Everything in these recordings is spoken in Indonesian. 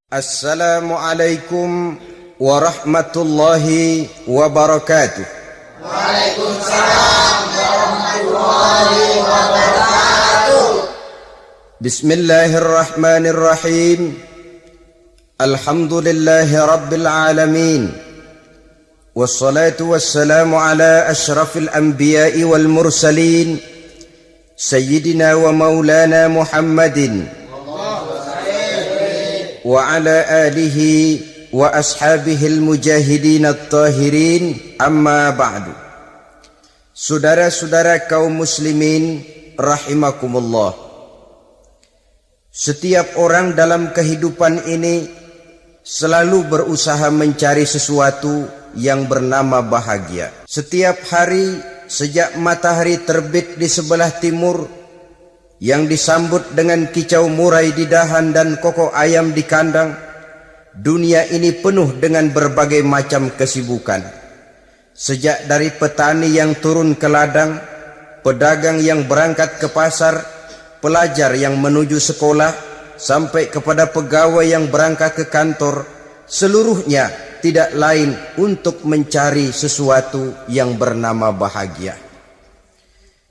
Assalamualaikum warahmatullahi wabarakatuh. Waalaikumsalam warahmatullahi wabarakatuh. Bismillahirrahmanirrahim. Alhamdulillahi rabbil alamin. Wassalatu wassalamu ala ashrafil anbiya'i wal mursalin Sayyidina wa maulana Muhammadin wa ala alihi wa ashabihil mujahidin at-tahirin, amma ba'du. Saudara-saudara kaum muslimin rahimakumullah, setiap orang dalam kehidupan ini selalu berusaha mencari sesuatu yang bernama bahagia. Setiap hari sejak matahari terbit di sebelah timur, yang disambut dengan kicau murai di dahan dan kokok ayam di kandang, dunia ini penuh dengan berbagai macam kesibukan. Sejak dari petani yang turun ke ladang, pedagang yang berangkat ke pasar, pelajar yang menuju sekolah, sampai kepada pegawai yang berangkat ke kantor, seluruhnya tidak lain untuk mencari sesuatu yang bernama bahagia.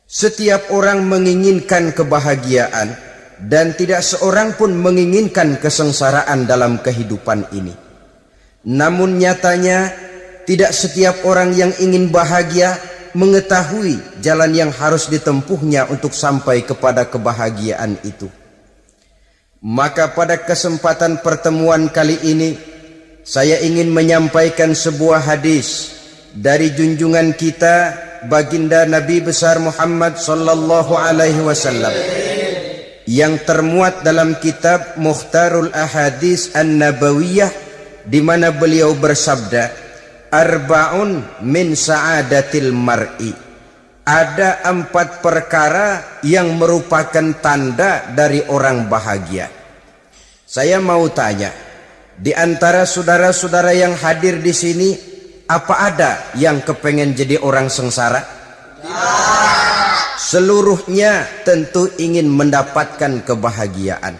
Setiap orang menginginkan kebahagiaan, dan tidak seorang pun menginginkan kesengsaraan dalam kehidupan ini. Namun nyatanya tidak setiap orang yang ingin bahagia mengetahui jalan yang harus ditempuhnya untuk sampai kepada kebahagiaan itu. Maka pada kesempatan pertemuan kali ini, saya ingin menyampaikan sebuah hadis dari junjungan kita baginda Nabi besar Muhammad sallallahu alaihi wasallam yang termuat dalam kitab Mukhtarul Ahadits An-Nabawiyah, di mana beliau bersabda, arba'un min sa'adatil mar'i. Ada 4 perkara yang merupakan tanda dari orang bahagia. Saya mau tanya, di antara saudara-saudara yang hadir di sini, apa ada yang kepengen jadi orang sengsara? Seluruhnya tentu ingin mendapatkan kebahagiaan.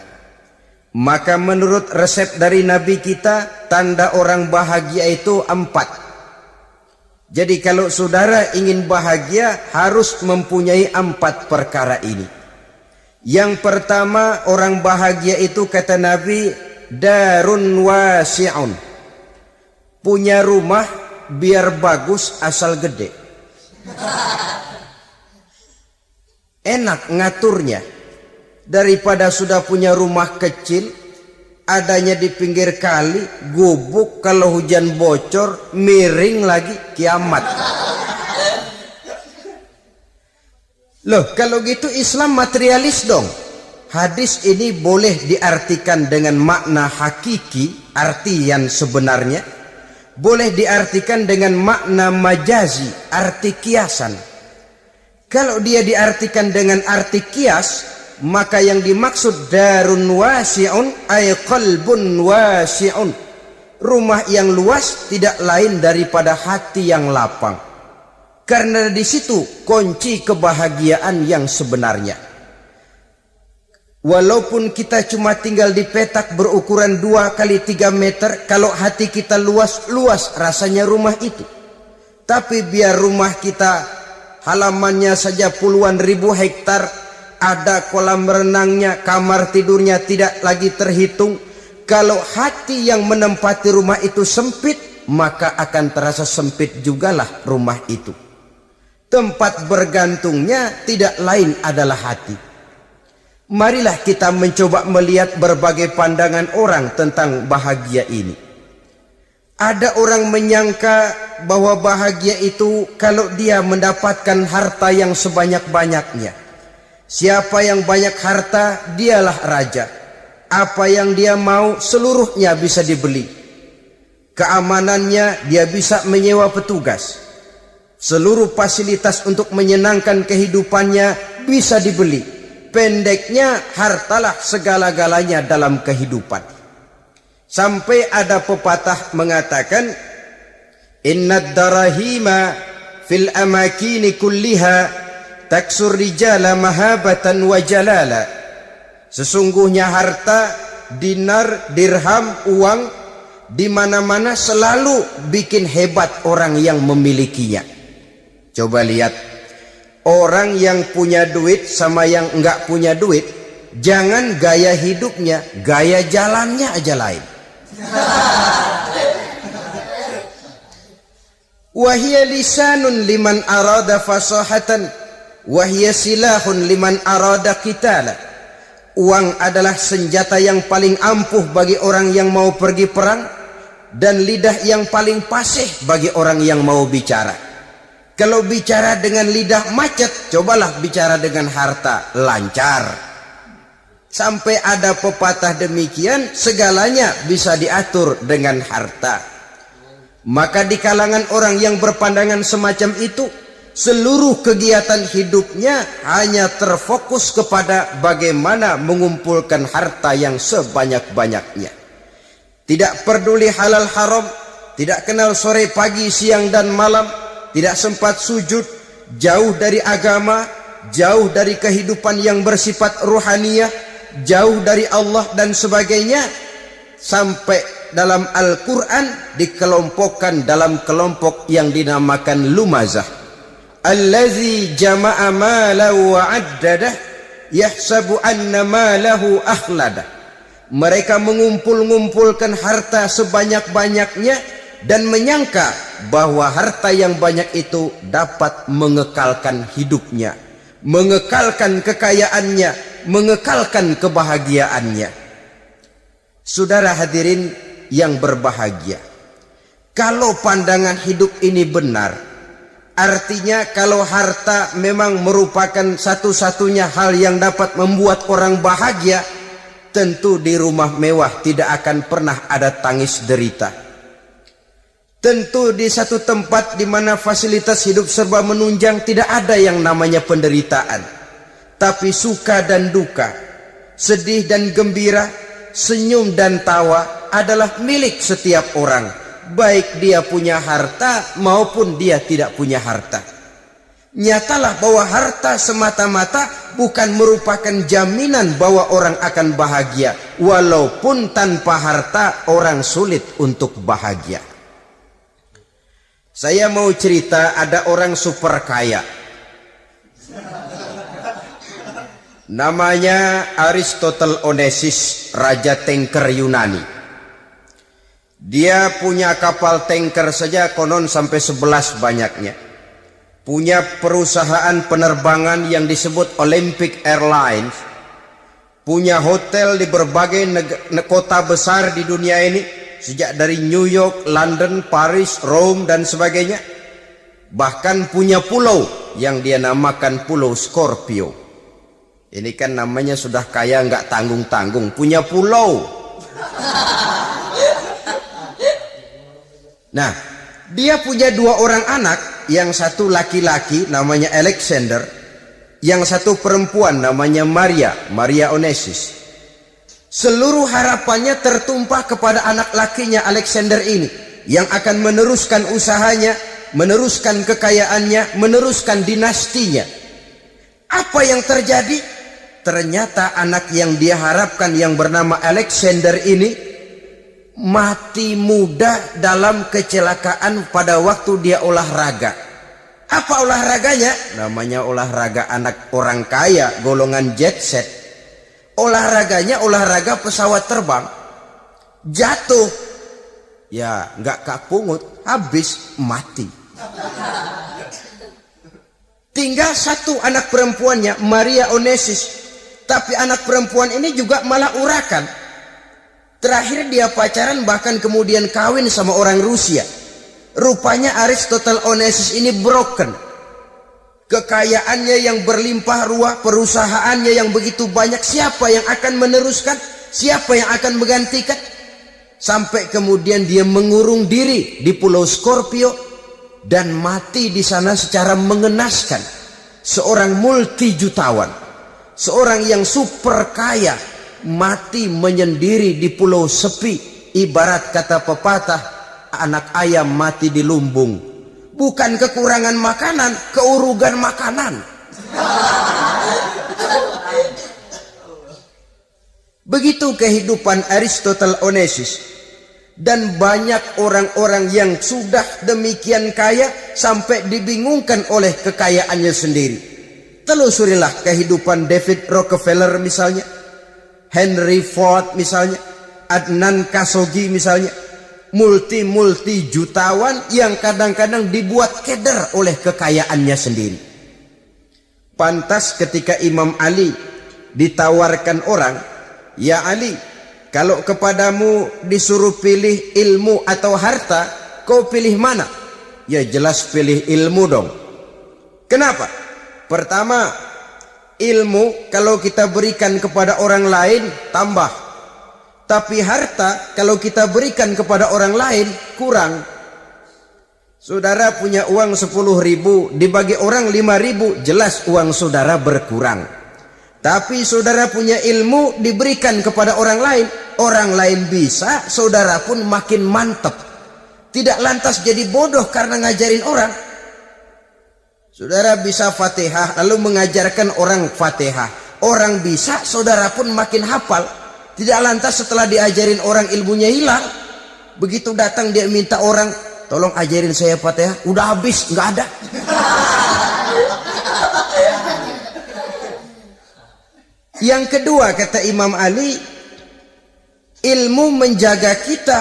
Maka menurut resep dari Nabi kita, tanda orang bahagia itu 4. Jadi kalau saudara ingin bahagia, harus mempunyai 4 perkara ini. Yang pertama, orang bahagia itu kata Nabi, darun wasi'un. Punya rumah biar bagus asal gede. Enak ngaturnya, daripada sudah punya rumah kecil, adanya di pinggir kali, gubuk, kalau hujan bocor, miring lagi, kiamat. Loh, kalau gitu Islam materialis dong. Hadis ini boleh diartikan dengan makna hakiki, arti yang sebenarnya. Boleh diartikan dengan makna majazi, arti kiasan. Kalau dia diartikan dengan arti kias, maka yang dimaksud darun wasi'un ay qalbun wasi'un. Rumah yang luas tidak lain daripada hati yang lapang. Karena di situ kunci kebahagiaan yang sebenarnya. Walaupun kita cuma tinggal di petak berukuran 2 kali 3 meter, kalau hati kita luas rasanya rumah itu. Tapi biar rumah kita halamannya saja puluhan ribu hektar, ada kolam renangnya, kamar tidurnya tidak lagi terhitung. Kalau hati yang menempati rumah itu sempit, maka akan terasa sempit jugalah rumah itu. Tempat bergantungnya tidak lain adalah hati. Marilah kita mencoba melihat berbagai pandangan orang tentang bahagia ini. Ada orang menyangka bahwa bahagia itu kalau dia mendapatkan harta yang sebanyak-banyaknya. Siapa yang banyak harta, dialah raja. Apa yang dia mau, seluruhnya bisa dibeli. Keamanannya, dia bisa menyewa petugas. Seluruh fasilitas untuk menyenangkan kehidupannya bisa dibeli. Pendeknya, hartalah segala-galanya dalam kehidupan. Sampai ada pepatah mengatakan, innad darahima fil amakini kulliha taksur rijala mahabatan wa jalala. Sesungguhnya harta dinar, dirham, uang, di mana-mana selalu bikin hebat orang yang memilikinya. Coba lihat, orang yang punya duit sama yang enggak punya duit, jangan gaya hidupnya, gaya jalannya aja lain. Wahia lisanun liman arada fasahatan, wahia silahun liman arada qitala. Uang adalah senjata yang paling ampuh bagi orang yang mau pergi perang, dan lidah yang paling fasih bagi orang yang mau bicara. Kalau bicara dengan lidah macet, cobalah bicara dengan harta, lancar. Sampai ada pepatah demikian, segalanya bisa diatur dengan harta. Maka di kalangan orang yang berpandangan semacam itu, seluruh kegiatan hidupnya hanya terfokus kepada bagaimana mengumpulkan harta yang sebanyak-banyaknya. Tidak peduli halal haram, tidak kenal sore pagi siang dan malam, tidak sempat sujud, jauh dari agama, jauh dari kehidupan yang bersifat ruhaniyah, jauh dari Allah dan sebagainya. Sampai dalam Al-Quran dikelompokkan dalam kelompok yang dinamakan lumazah. Allazi jama'a malahu wa addadah yahsabu anna malahu akhladah. Mereka mengumpulkan harta sebanyak-banyaknya dan menyangka bahwa harta yang banyak itu dapat mengekalkan hidupnya, mengekalkan kekayaannya, mengekalkan kebahagiaannya. Saudara hadirin yang berbahagia, kalau pandangan hidup ini benar, artinya kalau harta memang merupakan satu-satunya hal yang dapat membuat orang bahagia, tentu di rumah mewah tidak akan pernah ada tangis derita. Tentu di satu tempat di mana fasilitas hidup serba menunjang tidak ada yang namanya penderitaan. Tapi suka dan duka, sedih dan gembira, senyum dan tawa adalah milik setiap orang, baik dia punya harta maupun dia tidak punya harta. Nyatalah bahwa harta semata-mata bukan merupakan jaminan bahwa orang akan bahagia, walaupun tanpa harta orang sulit untuk bahagia. Saya mau cerita, ada orang super kaya, namanya Aristotle Onesimus, raja tanker Yunani. Dia punya kapal tanker saja konon sampai 11 banyaknya. Punya perusahaan penerbangan yang disebut Olympic Airlines. Punya hotel di berbagai kota besar di dunia ini, sejak dari New York, London, Paris, Rome dan sebagainya. Bahkan punya pulau yang dia namakan Pulau Scorpio. Ini kan namanya sudah kaya nggak tanggung-tanggung, punya pulau. Nah, dia punya 2 orang anak, yang satu laki-laki namanya Alexander, yang satu perempuan namanya Maria Onesimus. Seluruh harapannya tertumpah kepada anak lakinya Alexander ini, yang akan meneruskan usahanya, meneruskan kekayaannya, meneruskan dinastinya. Apa yang terjadi? Ternyata anak yang dia harapkan yang bernama Alexander ini mati muda dalam kecelakaan pada waktu dia olahraga. Apa olahraganya? Namanya olahraga anak orang kaya, golongan jet set. Olahraganya olahraga pesawat terbang. Jatuh, ya nggak kapungut, habis mati. Tinggal satu anak perempuannya, Maria Onesimus. Tapi anak perempuan ini juga malah urakan. Terakhir dia pacaran, bahkan kemudian kawin sama orang Rusia. Rupanya Aristotle Onesimus ini broken. Kekayaannya yang berlimpah ruah, perusahaannya yang begitu banyak, siapa yang akan meneruskan? Siapa yang akan menggantikan? Sampai kemudian dia mengurung diri di Pulau Scorpio dan mati di sana secara mengenaskan. Seorang multi jutawan, seorang yang super kaya, mati menyendiri di pulau sepi. Ibarat kata pepatah, anak ayam mati di lumbung. Bukan kekurangan makanan, keurugan makanan. Begitu kehidupan Aristotle Onesius. Dan banyak orang-orang yang sudah demikian kaya sampai dibingungkan oleh kekayaannya sendiri. Telusurilah kehidupan David Rockefeller misalnya, Henry Ford misalnya, Adnan Khashoggi misalnya, multi jutawan yang kadang-kadang dibuat keder oleh kekayaannya sendiri. Pantas ketika Imam Ali ditawarkan orang, "Ya Ali, kalau kepadamu disuruh pilih ilmu atau harta, kau pilih mana?" Ya jelas pilih ilmu dong. Kenapa? Pertama, ilmu kalau kita berikan kepada orang lain tambah. Tapi harta kalau kita berikan kepada orang lain kurang. Saudara punya uang 10.000, dibagi orang 5.000, jelas uang saudara berkurang. Tapi saudara punya ilmu diberikan kepada orang lain bisa, saudara pun makin mantep. Tidak lantas jadi bodoh karena ngajarin orang. Saudara bisa Fatihah lalu mengajarkan orang Fatihah. Orang bisa, saudara pun makin hafal. Tidak lantas setelah diajarin orang ilmunya hilang. Begitu datang dia minta orang, "Tolong ajarin saya Fatihah." Udah habis, nggak ada. Yang kedua kata Imam Ali, ilmu menjaga kita.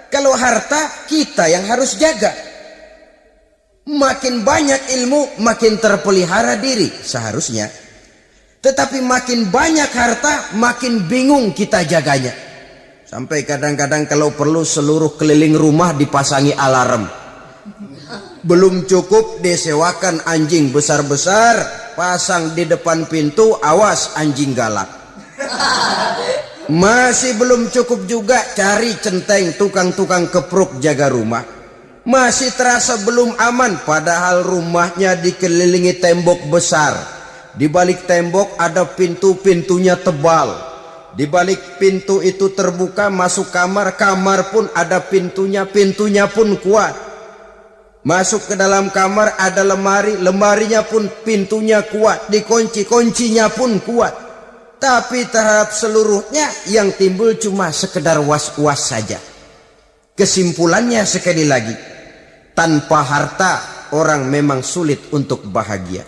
Kalau harta kita yang harus jaga. Makin banyak ilmu makin terpelihara diri seharusnya. Tetapi makin banyak harta makin bingung kita jaganya. Sampai kadang-kadang kalau perlu seluruh keliling rumah dipasangi alarm. Belum cukup disewakan anjing besar-besar, pasang di depan pintu, awas anjing galak. Masih belum cukup juga cari centeng tukang-tukang kepruk jaga rumah. Masih terasa belum aman padahal rumahnya dikelilingi tembok besar. Di balik tembok ada pintu-pintunya tebal. Di balik pintu itu terbuka masuk kamar, kamar pun ada pintunya, pintunya pun kuat. Masuk ke dalam kamar ada lemari, lemarinya pun pintunya kuat, dikunci, kuncinya pun kuat. Tapi terhadap seluruhnya yang timbul cuma sekedar was-was saja. Kesimpulannya sekali lagi, tanpa harta orang memang sulit untuk bahagia.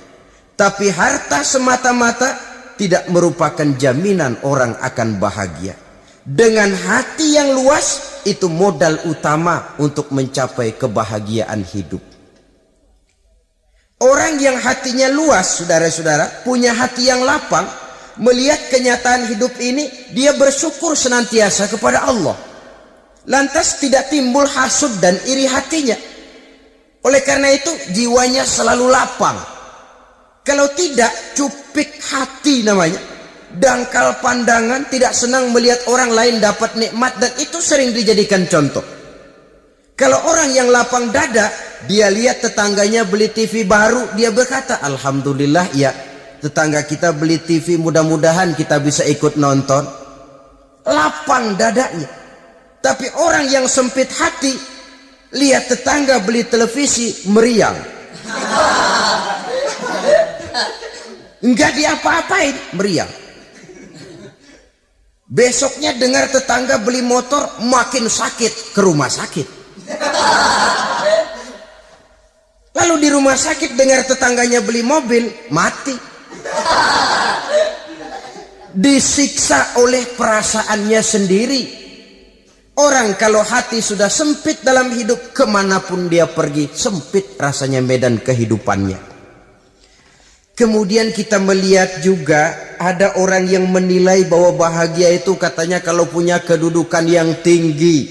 Tapi harta semata-mata tidak merupakan jaminan orang akan bahagia. Dengan hati yang luas, itu modal utama untuk mencapai kebahagiaan hidup. Orang yang hatinya luas, saudara-saudara, punya hati yang lapang, melihat kenyataan hidup ini, dia bersyukur senantiasa kepada Allah. Lantas tidak timbul hasud dan iri hatinya. Oleh karena itu, jiwanya selalu lapang. Kalau tidak, cupik hati namanya. Dangkal pandangan, tidak senang melihat orang lain dapat nikmat, dan itu sering dijadikan contoh. Kalau orang yang lapang dada, dia lihat tetangganya beli TV baru, dia berkata, "Alhamdulillah ya, tetangga kita beli TV, mudah-mudahan kita bisa ikut nonton." Lapang dadanya. Tapi orang yang sempit hati, lihat tetangga beli televisi, meriang. Enggak diapa-apain, meriang. Besoknya dengar tetangga beli motor, makin sakit, ke rumah sakit. Lalu di rumah sakit dengar tetangganya beli mobil, mati. Disiksa oleh perasaannya sendiri. Orang kalau hati sudah sempit dalam hidup, kemanapun dia pergi, sempit rasanya medan kehidupannya. Kemudian kita melihat juga ada orang yang menilai bahwa bahagia itu katanya kalau punya kedudukan yang tinggi,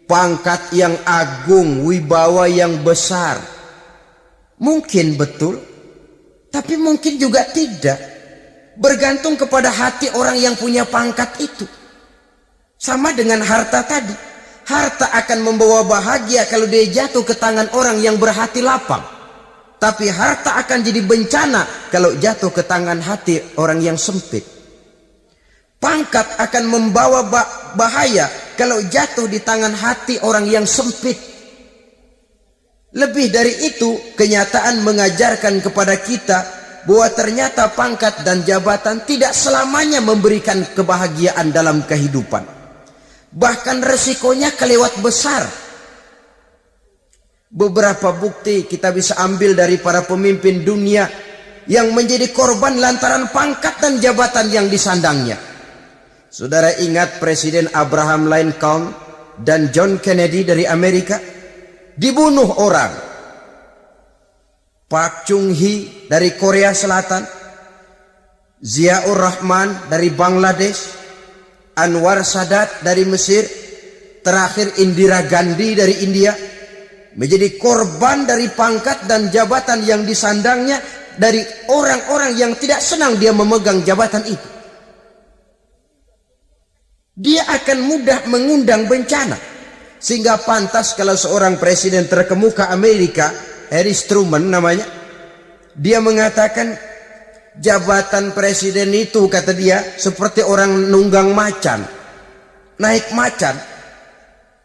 pangkat yang agung, wibawa yang besar. Mungkin betul, tapi mungkin juga tidak. Bergantung kepada hati orang yang punya pangkat itu. Sama dengan harta tadi. Harta akan membawa bahagia kalau dia jatuh ke tangan orang yang berhati lapang. Tapi harta akan jadi bencana kalau jatuh ke tangan hati orang yang sempit. Pangkat akan membawa bahaya kalau jatuh di tangan hati orang yang sempit. Lebih dari itu, kenyataan mengajarkan kepada kita bahwa ternyata pangkat dan jabatan tidak selamanya memberikan kebahagiaan dalam kehidupan. Bahkan resikonya kelewat besar. Beberapa bukti kita bisa ambil dari para pemimpin dunia yang menjadi korban lantaran pangkat dan jabatan yang disandangnya. Saudara ingat Presiden Abraham Lincoln dan John Kennedy dari Amerika? Dibunuh orang. Park Chung-hee dari Korea Selatan, Ziaur Rahman dari Bangladesh, Anwar Sadat dari Mesir, terakhir Indira Gandhi dari India, menjadi korban dari pangkat dan jabatan yang disandangnya dari orang-orang yang tidak senang dia memegang jabatan itu. Dia akan mudah mengundang bencana. Sehingga pantas kalau seorang presiden terkemuka Amerika, Harry Truman namanya, dia mengatakan jabatan presiden itu, kata dia, seperti orang nunggang macan, naik macan.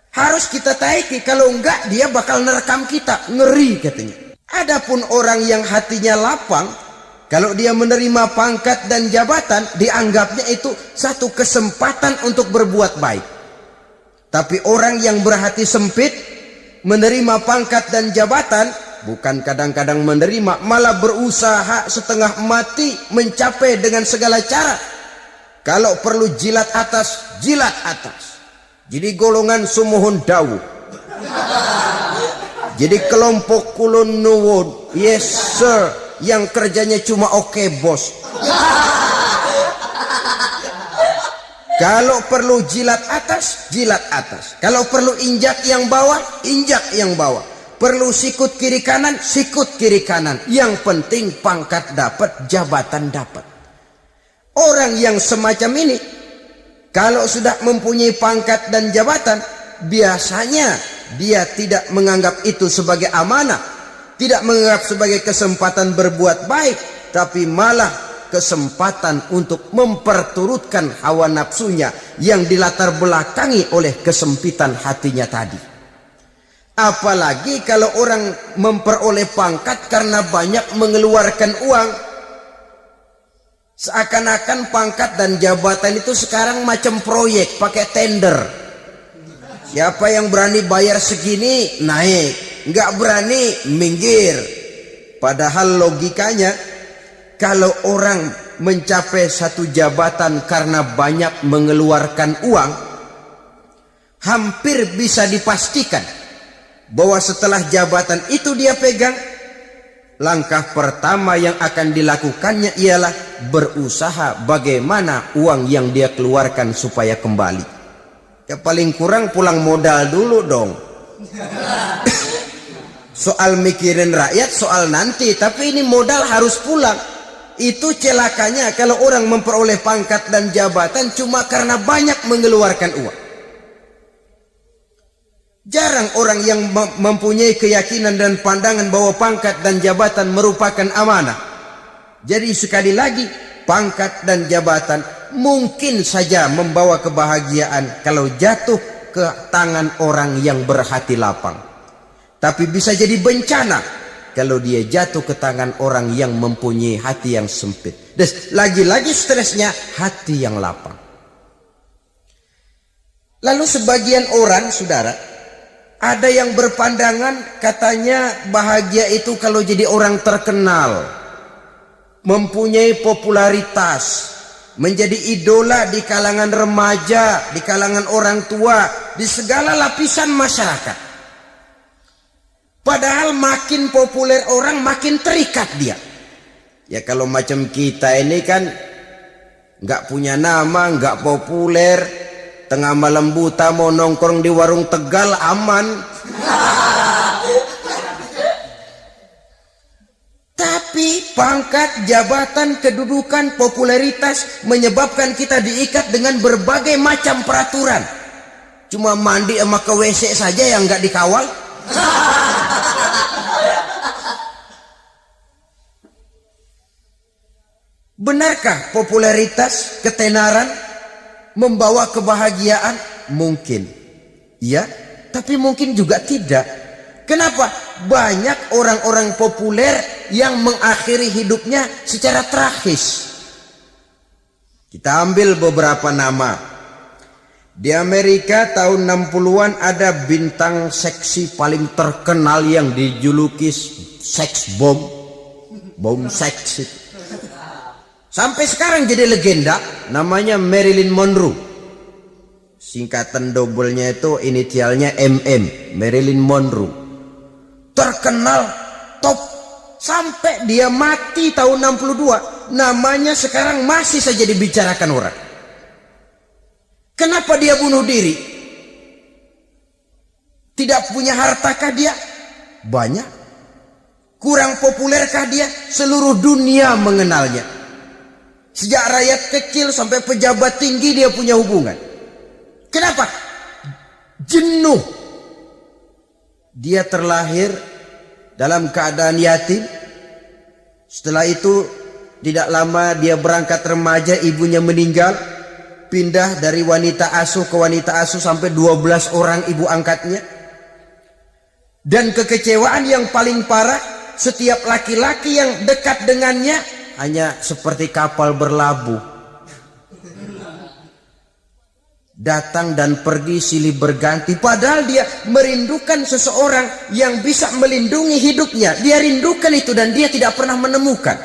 Harus kita taiki, kalau enggak dia bakal nerekam kita, ngeri katanya. Adapun orang yang hatinya lapang, kalau dia menerima pangkat dan jabatan, dianggapnya itu satu kesempatan untuk berbuat baik. Tapi orang yang berhati sempit, menerima pangkat dan jabatan, bukan kadang-kadang menerima, malah berusaha setengah mati mencapai dengan segala cara. Kalau perlu jilat atas, jilat atas. Jadi golongan sumuhun dawu. Jadi kelompok kulon nuwun, yes sir, yang kerjanya cuma oke bos. Kalau perlu jilat atas, jilat atas. Kalau perlu injak yang bawah, injak yang bawah. Perlu sikut kiri kanan, sikut kiri kanan. Yang penting pangkat dapat, jabatan dapat. Orang yang semacam ini, kalau sudah mempunyai pangkat dan jabatan, biasanya dia tidak menganggap itu sebagai amanah, tidak menganggap sebagai kesempatan berbuat baik, tapi malah kesempatan untuk memperturutkan hawa nafsunya yang dilatar belakangi oleh kesempitan hatinya tadi. Apalagi kalau orang memperoleh pangkat karena banyak mengeluarkan uang. Seakan-akan pangkat dan jabatan itu sekarang macam proyek, pakai tender. Siapa yang berani bayar segini, naik. Nggak berani, minggir. Padahal logikanya, kalau orang mencapai satu jabatan karena banyak mengeluarkan uang, hampir bisa dipastikan bahwa setelah jabatan itu dia pegang, langkah pertama yang akan dilakukannya ialah berusaha bagaimana uang yang dia keluarkan supaya kembali. Ya paling kurang pulang modal dulu dong. Soal mikirin rakyat soal nanti, tapi ini modal harus pulang. Itu celakanya kalau orang memperoleh pangkat dan jabatan cuma karena banyak mengeluarkan uang. Jarang orang yang mempunyai keyakinan dan pandangan bahwa pangkat dan jabatan merupakan amanah. Jadi sekali lagi, pangkat dan jabatan mungkin saja membawa kebahagiaan kalau jatuh ke tangan orang yang berhati lapang. Tapi bisa jadi bencana kalau dia jatuh ke tangan orang yang mempunyai hati yang sempit. Dan lagi-lagi stresnya hati yang lapang. Lalu sebagian orang, saudara, ada yang berpandangan katanya bahagia itu kalau jadi orang terkenal, mempunyai popularitas, menjadi idola di kalangan remaja, di kalangan orang tua, di segala lapisan masyarakat. Padahal makin populer orang makin terikat dia. Ya kalau macam kita ini kan nggak punya nama, nggak populer, tengah malam buta mau nongkrong di warung Tegal aman. Tapi pangkat, jabatan, kedudukan, popularitas menyebabkan kita diikat dengan berbagai macam peraturan. Cuma mandi sama ke WC saja yang nggak dikawal. Benarkah popularitas, ketenaran membawa kebahagiaan? Mungkin. Ya, tapi mungkin juga tidak. Kenapa? Banyak orang-orang populer yang mengakhiri hidupnya secara tragis. Kita ambil beberapa nama. Di Amerika tahun 60-an ada bintang seksi paling terkenal yang dijuluki seks bom. Bom seks. Sampai sekarang jadi legenda, namanya Marilyn Monroe. Singkatan doublenya itu inisialnya MM, Marilyn Monroe. Terkenal, top, sampai dia mati tahun 62. Namanya sekarang masih saja dibicarakan orang. Kenapa dia bunuh diri? Tidak punya hartakah dia? Banyak. Kurang populerkah dia? Seluruh dunia mengenalnya. Sejak rakyat kecil sampai pejabat tinggi dia punya hubungan. Kenapa? Jenuh. Dia terlahir dalam keadaan yatim. Setelah itu tidak lama dia berangkat remaja, ibunya meninggal. Pindah dari wanita asuh ke wanita asuh sampai 12 orang ibu angkatnya. Dan kekecewaan yang paling parah, setiap laki-laki yang dekat dengannya hanya seperti kapal berlabuh. Datang dan pergi silih berganti. Padahal dia merindukan seseorang yang bisa melindungi hidupnya. Dia rindukan itu dan dia tidak pernah menemukan.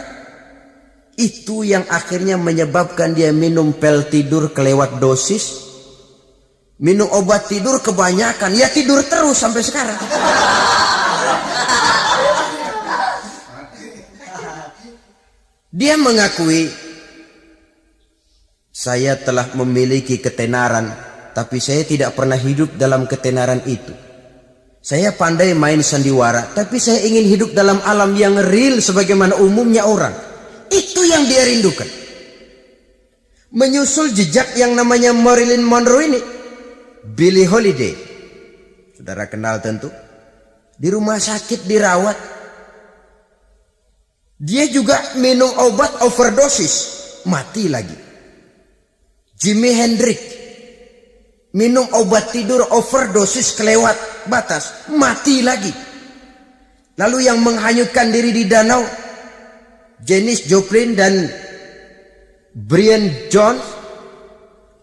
Itu yang akhirnya menyebabkan dia minum pil tidur kelewat dosis. Minum obat tidur kebanyakan. Ya tidur terus sampai sekarang. Dia mengakui, saya telah memiliki ketenaran, tapi saya tidak pernah hidup dalam ketenaran itu. Saya pandai main sandiwara, tapi saya ingin hidup dalam alam yang real sebagaimana umumnya orang. Itu yang dia rindukan. Menyusul jejak yang namanya Marilyn Monroe ini, Billie Holiday, saudara kenal tentu, di rumah sakit dirawat. Dia juga minum obat overdosis, mati lagi. Jimi Hendrix minum obat tidur overdosis kelewat batas, mati lagi. Lalu yang menghanyutkan diri di danau, Janis Joplin dan Brian Jones.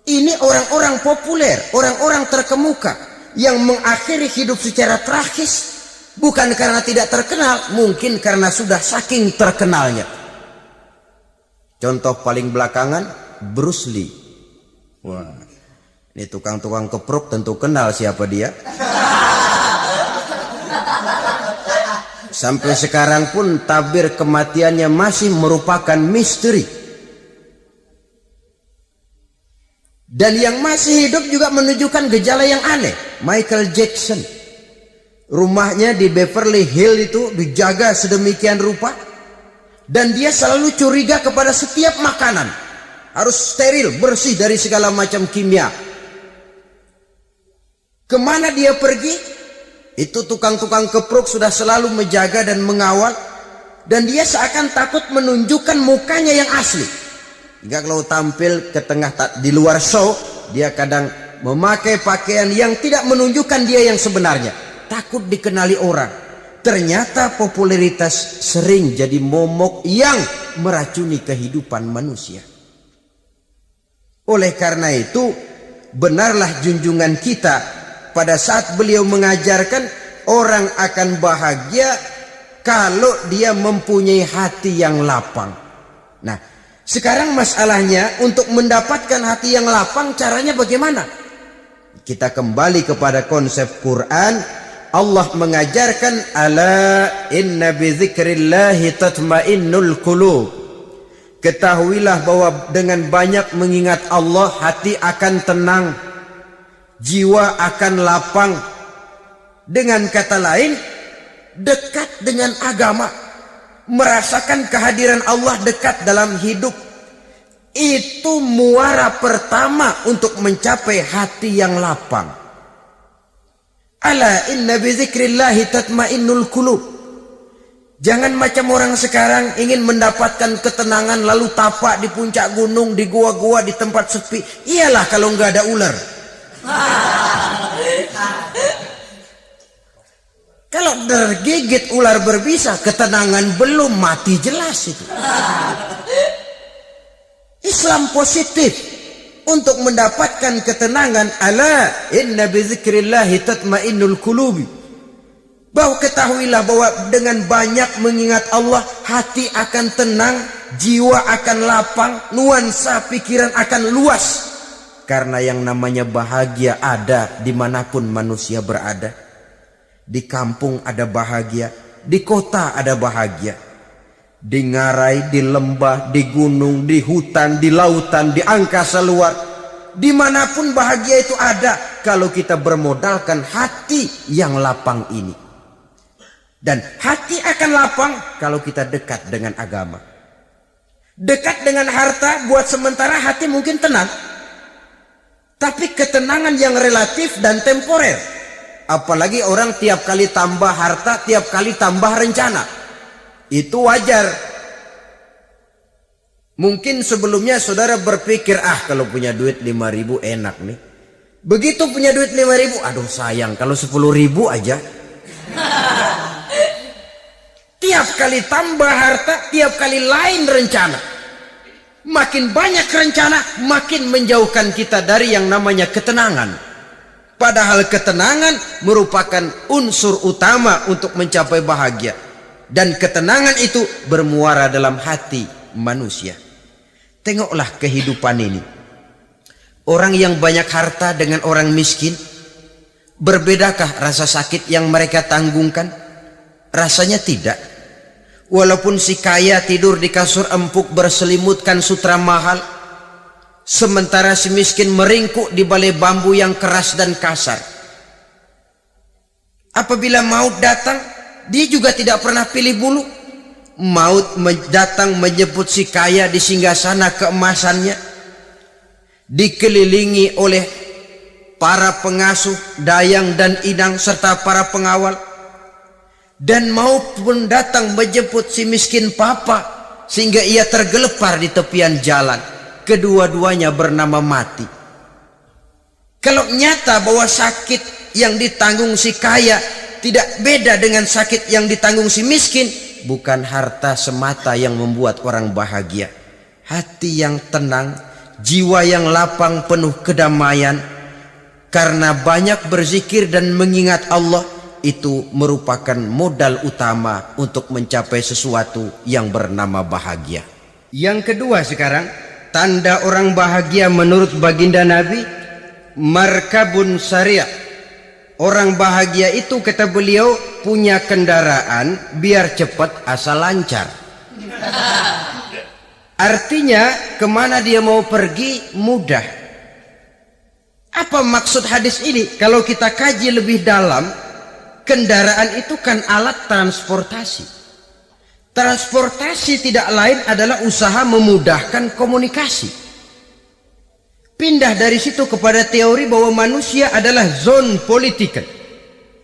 Ini orang-orang populer, orang-orang terkemuka yang mengakhiri hidup secara tragis. Bukan karena tidak terkenal, mungkin karena sudah saking terkenalnya. Contoh paling belakangan, Bruce Lee. Wah, ini tukang-tukang keprok tentu kenal siapa dia. Sampai sekarang pun tabir kematiannya masih merupakan misteri. Dan yang masih hidup juga menunjukkan gejala yang aneh. Michael Jackson, rumahnya di Beverly Hills itu dijaga sedemikian rupa. Dan dia selalu curiga kepada setiap makanan. Harus steril, bersih dari segala macam kimia. Kemana dia pergi? Itu tukang-tukang keprok sudah selalu menjaga dan mengawal. Dan dia seakan takut menunjukkan mukanya yang asli. Hingga kalau tampil ke tengah di luar show, dia kadang memakai pakaian yang tidak menunjukkan dia yang sebenarnya. Takut dikenali orang. Ternyata popularitas sering jadi momok yang meracuni kehidupan manusia. Oleh karena itu, benarlah junjungan kita pada saat beliau mengajarkan orang akan bahagia kalau dia mempunyai hati yang lapang. Nah, sekarang masalahnya untuk mendapatkan hati yang lapang caranya bagaimana? Kita kembali kepada konsep Quran. Allah mengajarkan, ala inna bi dzikrillahi tatmainnul qulub. Ketahuilah bahwa dengan banyak mengingat Allah, hati akan tenang, jiwa akan lapang. Dengan kata lain, dekat dengan agama, merasakan kehadiran Allah dekat dalam hidup. Itu muara pertama untuk mencapai hati yang lapang. Ala inna bi dzikrillahi tatmainnul qulub. Jangan macam orang sekarang ingin mendapatkan ketenangan lalu tapak di puncak gunung, di gua-gua, di tempat sepi. Iyalah kalau nggak ada ular. Kalau tergigit ular berbisa, ketenangan belum, mati jelas itu. Islam positif untuk mendapatkan ketenangan. Ala inna bizikrillahi tatmainnul qulubi. Bahwa ketahuilah bahwa dengan banyak mengingat Allah, hati akan tenang, jiwa akan lapang, nuansa pikiran akan luas. Karena yang namanya bahagia ada dimanapun manusia berada. Di kampung ada bahagia, di kota ada bahagia, di ngarai, di lembah, di gunung, di hutan, di lautan, di angkasa luar, dimanapun bahagia itu ada kalau kita bermodalkan hati yang lapang ini. Dan hati akan lapang kalau kita dekat dengan agama. Dekat dengan harta buat sementara hati mungkin tenang, tapi ketenangan yang relatif dan temporer. Apalagi orang tiap kali tambah harta, tiap kali tambah rencana. Itu wajar. Mungkin sebelumnya saudara berpikir, kalau punya duit 5.000 enak nih. Begitu punya duit 5.000, aduh sayang kalau 10.000 aja. Tiap kali tambah harta, tiap kali lain rencana. Makin banyak rencana, makin menjauhkan kita dari yang namanya ketenangan. Padahal ketenangan merupakan unsur utama untuk mencapai bahagia. Dan ketenangan itu bermuara dalam hati manusia. Tengoklah kehidupan ini. Orang yang banyak harta dengan orang miskin, berbedakah rasa sakit yang mereka tanggungkan? Rasanya tidak. Walaupun si kaya tidur di kasur empuk berselimutkan sutra mahal, sementara si miskin meringkuk di balai bambu yang keras dan kasar. Apabila maut datang, dia juga tidak pernah pilih bulu. Maut datang menjemput si kaya di singgasana keemasannya, dikelilingi oleh para pengasuh, dayang dan inang serta para pengawal. Dan maut pun datang menjemput si miskin papa, sehingga ia tergelepar di tepian jalan. Kedua-duanya bernama mati. Kalau nyata bahwa sakit yang ditanggung si kaya tidak beda dengan sakit yang ditanggung si miskin, bukan harta semata yang membuat orang bahagia. Hati yang tenang, jiwa yang lapang penuh kedamaian, karena banyak berzikir dan mengingat Allah, itu merupakan modal utama untuk mencapai sesuatu yang bernama bahagia. Yang kedua sekarang, tanda orang bahagia menurut baginda Nabi, markabun syariah. Orang bahagia itu, kata beliau, punya kendaraan biar cepat asal lancar. Artinya kemana dia mau pergi mudah. Apa maksud hadis ini? Kalau kita kaji lebih dalam, kendaraan itu kan alat transportasi. Transportasi tidak lain adalah usaha memudahkan komunikasi. Pindah dari situ kepada teori bahwa manusia adalah zon political,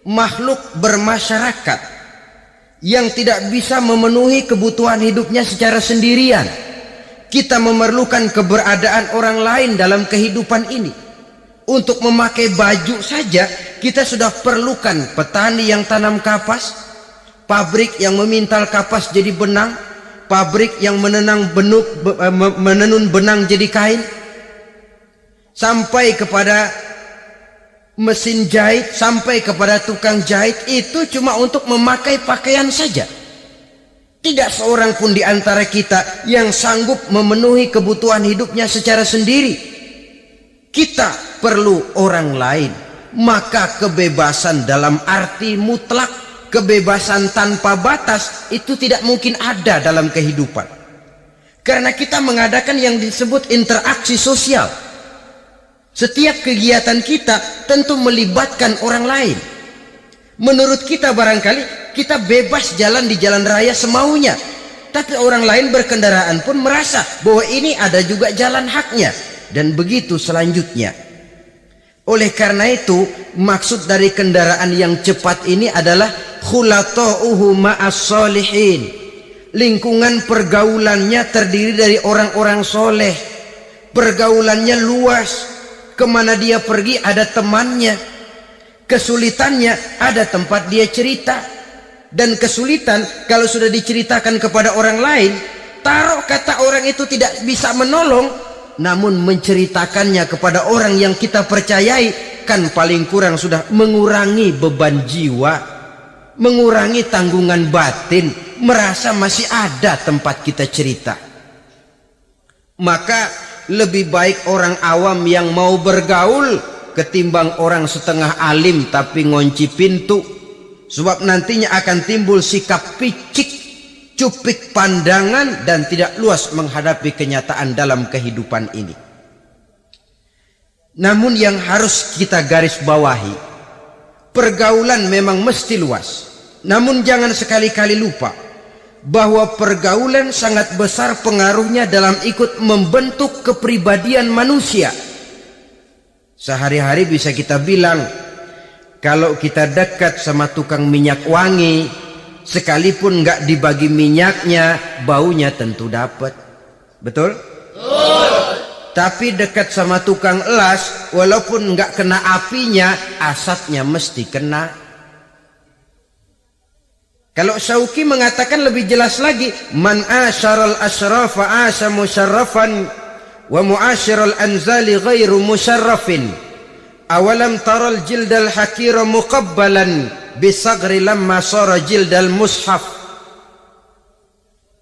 makhluk bermasyarakat yang tidak bisa memenuhi kebutuhan hidupnya secara sendirian. Kita memerlukan keberadaan orang lain dalam kehidupan ini. Untuk memakai baju saja kita sudah perlukan petani yang tanam kapas, pabrik yang memintal kapas jadi benang, pabrik yang menenun benang jadi kain, sampai kepada mesin jahit, sampai kepada tukang jahit. Itu cuma untuk memakai pakaian saja. Tidak seorang pun di antara kita yang sanggup memenuhi kebutuhan hidupnya secara sendiri. Kita perlu orang lain. Maka kebebasan dalam arti mutlak, kebebasan tanpa batas, itu tidak mungkin ada dalam kehidupan. Karena kita mengadakan yang disebut interaksi sosial. Setiap kegiatan kita tentu melibatkan orang lain. Menurut kita barangkali kita bebas jalan di jalan raya semaunya, tapi orang lain berkendaraan pun merasa bahwa ini ada juga jalan haknya, dan begitu selanjutnya. Oleh karena itu, maksud dari kendaraan yang cepat ini adalah khulata'uhu ma'as solihin. Lingkungan pergaulannya terdiri dari orang-orang soleh. Pergaulannya luas. Kemana dia pergi ada temannya. Kesulitannya ada tempat dia cerita. Dan kesulitan kalau sudah diceritakan kepada orang lain, taruh kata orang itu tidak bisa menolong, namun menceritakannya kepada orang yang kita percayai, kan paling kurang sudah mengurangi beban jiwa, mengurangi tanggungan batin, merasa masih ada tempat kita cerita. Maka lebih baik orang awam yang mau bergaul ketimbang orang setengah alim tapi ngunci pintu. Sebab nantinya akan timbul sikap picik, cupik pandangan, dan tidak luas menghadapi kenyataan dalam kehidupan ini. Namun yang harus kita garis bawahi, pergaulan memang mesti luas. Namun jangan sekali-kali lupa bahwa pergaulan sangat besar pengaruhnya dalam ikut membentuk kepribadian manusia. Sehari-hari bisa kita bilang, kalau kita dekat sama tukang minyak wangi, sekalipun nggak dibagi minyaknya, baunya tentu dapat. Betul? Betul. Tapi dekat sama tukang elas, walaupun nggak kena apinya, asapnya mesti kena. Kalau Syauqi mengatakan lebih jelas lagi, man asyaral asrafa asa musyarrafan wa muasyiral anzali ghairu musyarrafin. Awalam taral jildal hakira muqabbalan bisagri lamma sara jildal mushaf.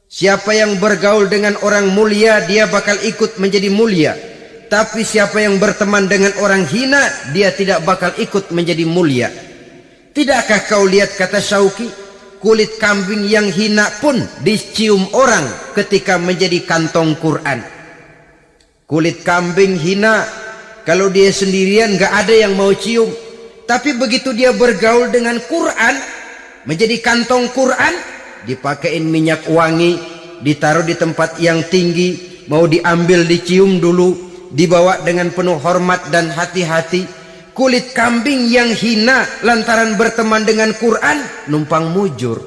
Siapa yang bergaul dengan orang mulia, dia bakal ikut menjadi mulia. Tapi siapa yang berteman dengan orang hina, dia tidak bakal ikut menjadi mulia. Tidakkah kau lihat, kata Syauqi, kulit kambing yang hina pun dicium orang ketika menjadi kantong Quran. Kulit kambing hina, kalau dia sendirian gak ada yang mau cium. Tapi begitu dia bergaul dengan Quran, menjadi kantong Quran, dipakein minyak wangi, ditaruh di tempat yang tinggi, mau diambil dicium dulu, dibawa dengan penuh hormat dan hati-hati. Kulit kambing yang hina lantaran berteman dengan Quran, numpang mujur.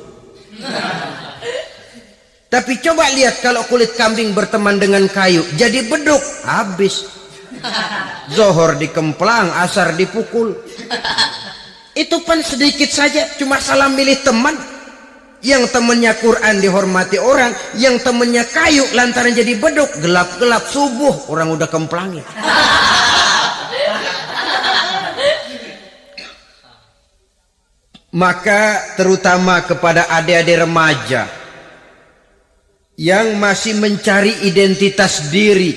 Tapi coba lihat kalau kulit kambing berteman dengan kayu, jadi beduk, habis. Zohor dikemplang, asar dipukul. Itu pun sedikit saja, cuma salah milih teman. Yang temannya Quran dihormati orang, yang temannya kayu lantaran jadi beduk, gelap-gelap subuh orang udah kemplangin. Maka terutama kepada adik-adik remaja yang masih mencari identitas diri,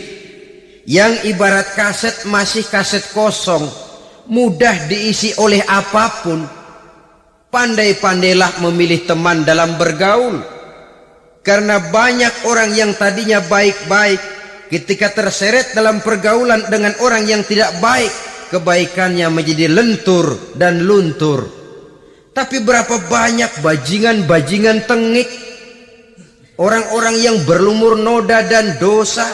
yang ibarat kaset masih kaset kosong, mudah diisi oleh apapun, pandai-pandailah memilih teman dalam bergaul. Karena banyak orang yang tadinya baik-baik, ketika terseret dalam pergaulan dengan orang yang tidak baik, kebaikannya menjadi lentur dan luntur. Tapi berapa banyak bajingan-bajingan tengik, orang-orang yang berlumur noda dan dosa,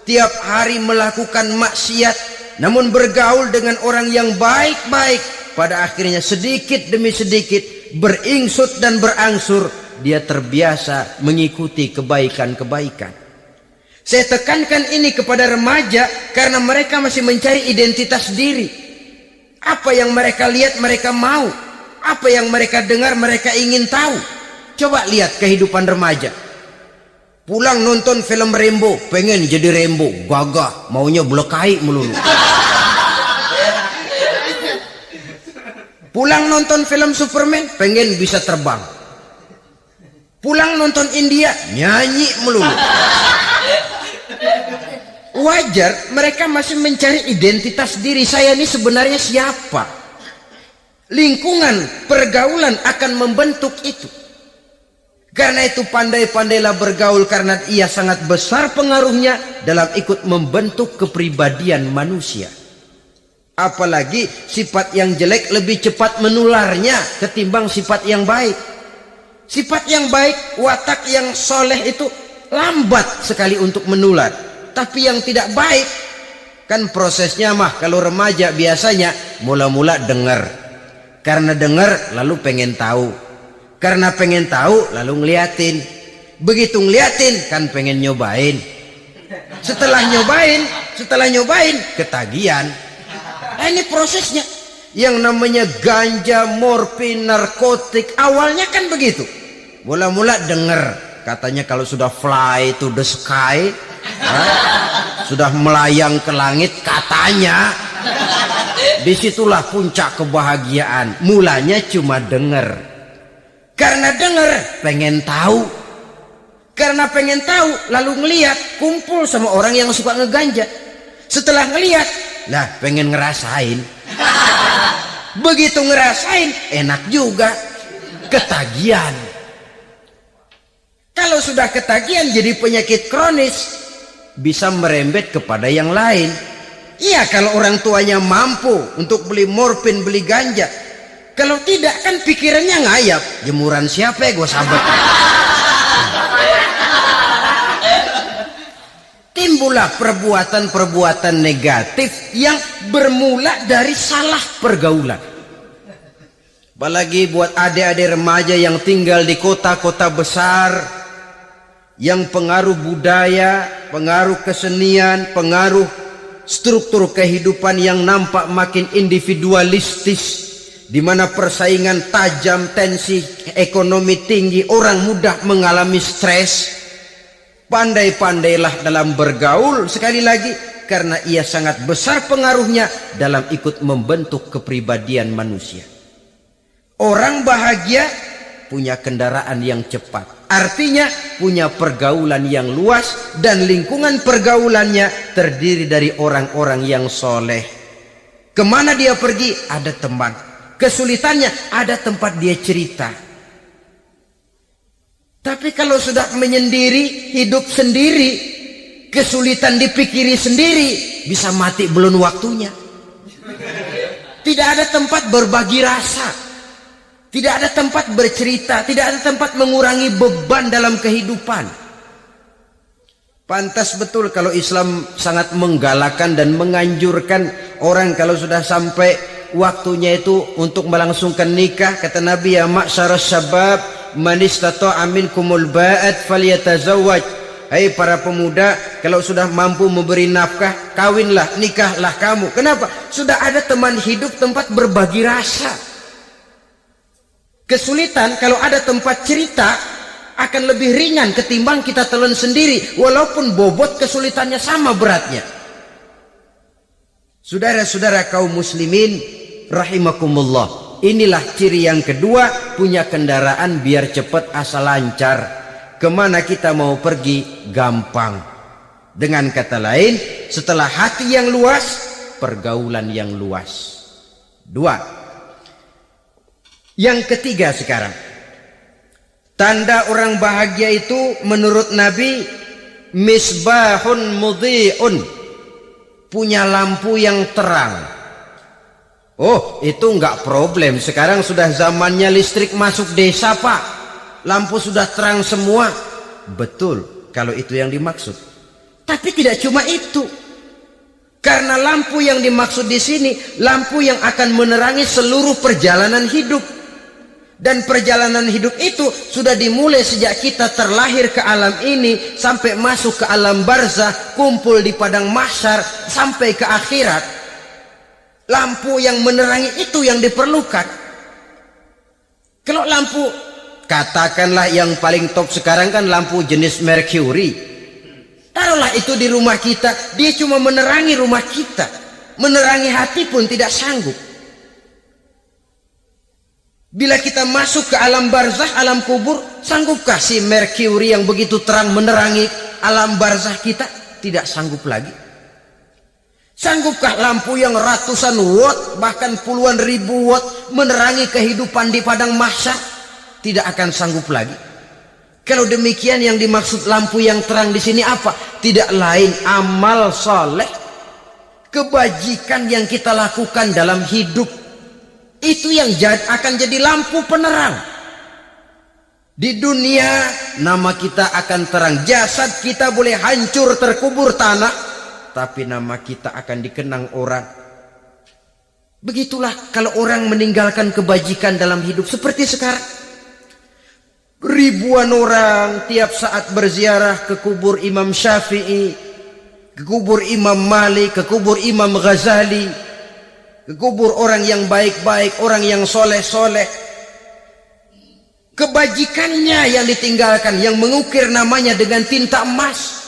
tiap hari melakukan maksiat, namun bergaul dengan orang yang baik-baik, pada akhirnya sedikit demi sedikit beringsut dan berangsur dia terbiasa mengikuti kebaikan-kebaikan. Saya tekankan ini kepada remaja karena mereka masih mencari identitas diri. Apa yang mereka lihat mereka mau, apa yang mereka dengar mereka ingin tahu. Coba lihat kehidupan remaja. Pulang nonton film Rambo, pengen jadi Rambo, gagah, maunya belekai melulu. Pulang nonton film Superman, pengen bisa terbang. Pulang nonton India, nyanyi melulu. Wajar, mereka masih mencari identitas diri. Saya ini sebenarnya siapa? Lingkungan, pergaulan akan membentuk itu. Karena itu pandai-pandailah bergaul, karena ia sangat besar pengaruhnya dalam ikut membentuk kepribadian manusia. Apalagi sifat yang jelek lebih cepat menularnya ketimbang sifat yang baik. Sifat yang baik, watak yang soleh itu lambat sekali untuk menular. Tapi yang tidak baik, kan prosesnya mah kalau remaja biasanya mula-mula dengar. Karena dengar lalu pengen tahu. Karena pengen tahu lalu ngeliatin. Begitu ngeliatin kan pengen nyobain. Setelah nyobain ketagihan. Nah, ini prosesnya. Yang namanya ganja, morfin, narkotik, awalnya kan begitu. Mula-mula dengar katanya kalau sudah fly to the sky, sudah melayang ke langit, katanya disitulah puncak kebahagiaan. Mulanya cuma dengar. Karena dengar pengen tahu. Karena pengen tahu lalu ngelihat, kumpul sama orang yang suka ngeganja. Setelah ngelihat, lah pengen ngerasain. Begitu ngerasain enak juga, ketagihan. Kalau sudah ketagihan jadi penyakit kronis, bisa merembet kepada yang lain. Iya, kalau orang tuanya mampu untuk beli morfin, beli ganja. Kalau tidak kan pikirannya ngayap, jemuran siapa ya gue sabet. Timbullah perbuatan-perbuatan negatif yang bermula dari salah pergaulan. Apalagi buat adik-adik remaja yang tinggal di kota-kota besar, yang pengaruh budaya, pengaruh kesenian, pengaruh struktur kehidupan yang nampak makin individualistis, di mana persaingan tajam, tensi ekonomi tinggi, orang mudah mengalami stres. Pandai-pandailah dalam bergaul, sekali lagi, karena ia sangat besar pengaruhnya dalam ikut membentuk kepribadian manusia. Orang bahagia punya kendaraan yang cepat, artinya punya pergaulan yang luas, dan lingkungan pergaulannya terdiri dari orang-orang yang soleh. Kemana dia pergi ada teman, kesulitannya ada tempat dia cerita. Tapi kalau sudah menyendiri, hidup sendiri, kesulitan dipikiri sendiri, bisa mati belum waktunya. Tidak ada tempat berbagi rasa, tidak ada tempat bercerita, tidak ada tempat mengurangi beban dalam kehidupan. Pantas betul kalau Islam sangat menggalakkan dan menganjurkan orang kalau sudah sampai waktunya itu untuk melangsungkan nikah. Kata Nabi, ya ma'syaras syabab man istata'a minkumul ba'at falyatazawwaj. Hai para pemuda, kalau sudah mampu memberi nafkah, kawinlah, nikahlah kamu. Kenapa? Sudah ada teman hidup, tempat berbagi rasa. Kesulitan kalau ada tempat cerita akan lebih ringan ketimbang kita telan sendiri, walaupun bobot kesulitannya sama beratnya. Saudara-saudara kaum muslimin rahimakumullah, inilah ciri yang kedua, punya kendaraan biar cepat asal lancar. Kemana kita mau pergi gampang. Dengan kata lain, setelah hati yang luas, pergaulan yang luas. Dua. Yang ketiga sekarang, tanda orang bahagia itu menurut Nabi, misbahun mudhi'un, punya lampu yang terang. Oh, itu enggak problem. Sekarang sudah zamannya listrik masuk desa, Pak. Lampu sudah terang semua. Betul, kalau itu yang dimaksud. Tapi tidak cuma itu. Karena lampu yang dimaksud di sini, lampu yang akan menerangi seluruh perjalanan hidup. Dan perjalanan hidup itu sudah dimulai sejak kita terlahir ke alam ini, sampai masuk ke alam barzah, kumpul di padang mahsyar, sampai ke akhirat. Lampu yang menerangi itu yang diperlukan. Kalau lampu, katakanlah yang paling top sekarang kan lampu jenis Mercury. Taruhlah itu di rumah kita, dia cuma menerangi rumah kita. Menerangi hati pun tidak sanggup. Bila kita masuk ke alam barzah, alam kubur, sanggupkah si Mercury yang begitu terang menerangi alam barzah kita? Tidak sanggup lagi. Sanggupkah lampu yang ratusan watt, bahkan puluhan ribu watt menerangi kehidupan di padang mahsyar? Tidak akan sanggup lagi. Kalau demikian, yang dimaksud lampu yang terang di sini apa? Tidak lain amal soleh, kebajikan yang kita lakukan dalam hidup. Itu yang akan jadi lampu penerang. Di dunia nama kita akan terang. Jasad kita boleh hancur terkubur tanah, tapi nama kita akan dikenang orang. Begitulah kalau orang meninggalkan kebajikan dalam hidup seperti sekarang. Ribuan orang tiap saat berziarah ke kubur Imam Syafi'i, ke kubur Imam Malik, ke kubur Imam Ghazali. ke kubur orang yang baik-baik, orang yang soleh-soleh. Kebajikannya yang ditinggalkan, yang mengukir namanya dengan tinta emas.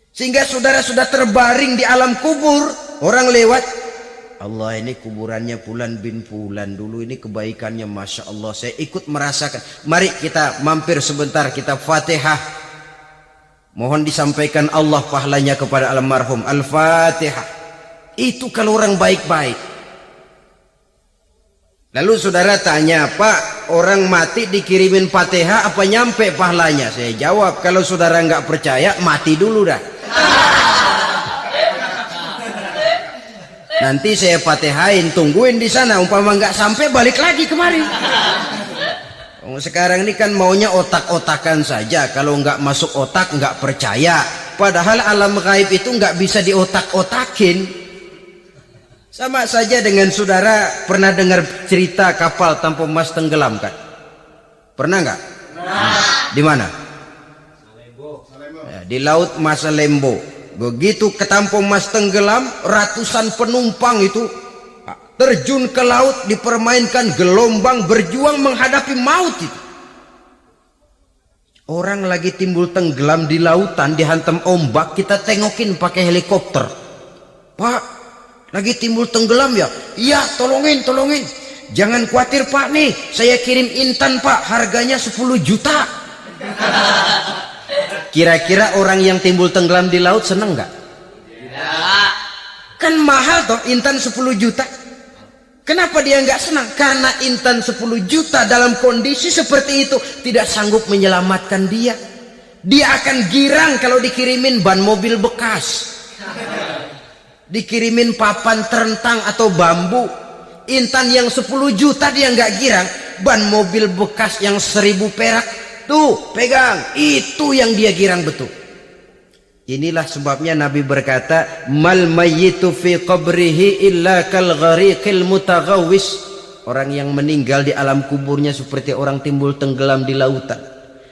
Sehingga saudara sudah terbaring di alam kubur, orang lewat, Allah ini kuburannya Fulan bin Fulan, dulu ini kebaikannya Masya Allah, saya ikut merasakan. Mari kita mampir sebentar, kita Fatihah. Mohon disampaikan Allah pahalanya kepada almarhum. Al-Fatihah. Itu kalau orang baik-baik. Lalu saudara tanya, Pak, orang mati dikirimin Fatihah apa nyampe pahalanya? Saya jawab, kalau saudara nggak percaya, mati dulu dah. Nanti saya Fatihain, tungguin di sana. Umpama nggak sampai, balik lagi kemari. Sekarang ini kan maunya otak-otakan saja. Kalau nggak masuk otak, nggak percaya. Padahal alam gaib itu nggak bisa diotak-otakin. Sama saja dengan saudara pernah dengar cerita kapal tanpa emas tenggelam kan? Pernah nggak? Di mana? Ya, di laut Masalembo. Begitu ketampo emas tenggelam, ratusan penumpang itu terjun ke laut, dipermainkan gelombang, berjuang menghadapi maut itu. Orang lagi timbul tenggelam di lautan, dihantam ombak, kita tengokin pakai helikopter. Pak, lagi timbul tenggelam ya? Iya, tolongin. Jangan khawatir Pak nih, saya kirim intan Pak, harganya 10 juta. Kira-kira orang yang timbul tenggelam di laut seneng nggak? Tidak. Kan mahal toh intan 10 juta. Kenapa dia nggak senang? Karena intan 10 juta dalam kondisi seperti itu tidak sanggup menyelamatkan dia. Dia akan girang kalau dikirimin ban mobil bekas, dikirimin papan terentang atau bambu. Intan yang 10 juta dia nggak girang, ban mobil bekas yang 1000 perak, tuh pegang, itu yang dia girang betul. Inilah sebabnya Nabi berkata, mal mayyitu fi qabrihi illa kal ghariqil mutaghawwis. Orang yang meninggal di alam kuburnya seperti orang timbul tenggelam di lautan.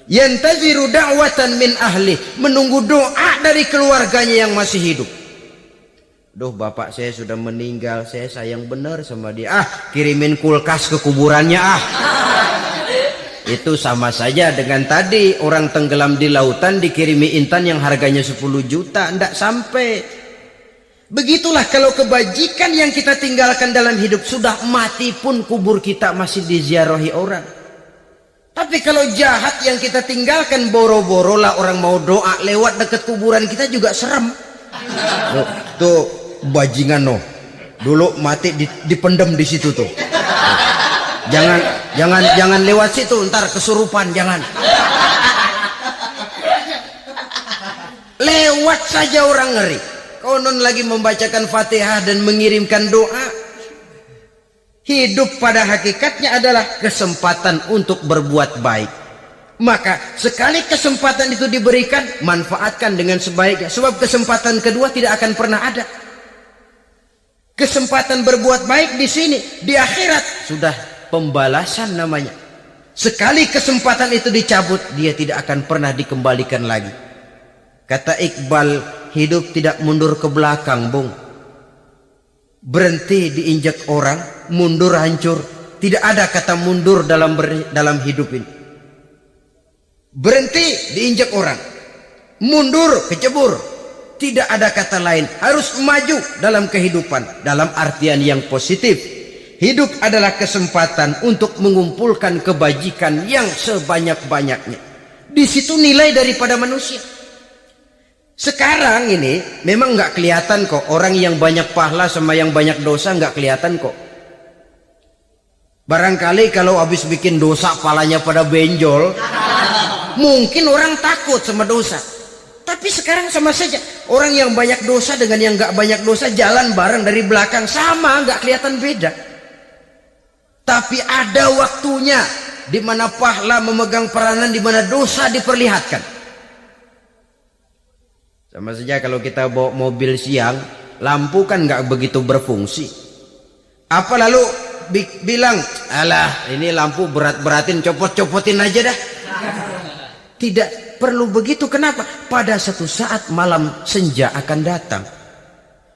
Yantaziru da'watan min ahli, menunggu doa dari keluarganya yang masih hidup. Duh, bapak saya sudah meninggal, saya sayang benar sama dia. Kirimin kulkas ke kuburannya Itu sama saja dengan tadi orang tenggelam di lautan dikirimi intan yang harganya 10 juta, tidak sampai. Begitulah kalau kebajikan yang kita tinggalkan dalam hidup, sudah mati pun kubur kita masih diziarahi orang. Tapi kalau jahat yang kita tinggalkan, boro-boro lah orang mau doa lewat dekat kuburan kita juga serem. Tuh bajingan dulu mati dipendem di situ tuh. Jangan lewat situ, ntar kesurupan, jangan. Lewat saja orang ngeri. Konon lagi membacakan Fatihah dan mengirimkan doa. Hidup pada hakikatnya adalah kesempatan untuk berbuat baik. Maka sekali kesempatan itu diberikan, manfaatkan dengan sebaiknya. Sebab kesempatan kedua tidak akan pernah ada. Kesempatan berbuat baik di sini, di akhirat sudah pembalasan namanya. Sekali kesempatan itu dicabut, dia tidak akan pernah dikembalikan lagi. Kata Iqbal, hidup tidak mundur ke belakang, Bung. Berhenti diinjak orang, mundur hancur. Tidak ada kata mundur dalam hidup ini. Berhenti diinjak orang, mundur kecebur. Tidak ada kata lain, harus maju dalam kehidupan dalam artian yang positif. Hidup adalah kesempatan untuk mengumpulkan kebajikan yang sebanyak-banyaknya. Di situ nilai daripada manusia. Sekarang ini memang nggak kelihatan kok, orang yang banyak pahala sama yang banyak dosa nggak kelihatan kok. Barangkali kalau habis bikin dosa palanya pada benjol, mungkin orang takut sama dosa. Tapi sekarang sama saja, orang yang banyak dosa dengan yang nggak banyak dosa jalan bareng dari belakang, sama, nggak kelihatan beda. Tapi ada waktunya di mana pahala memegang peranan, di mana dosa diperlihatkan. Sama saja kalau kita bawa mobil siang, lampu kan nggak begitu berfungsi. Apa lalu bilang, alah ini lampu berat-beratin, copot-copotin aja dah. Tidak perlu begitu. Kenapa? Pada satu saat malam senja akan datang.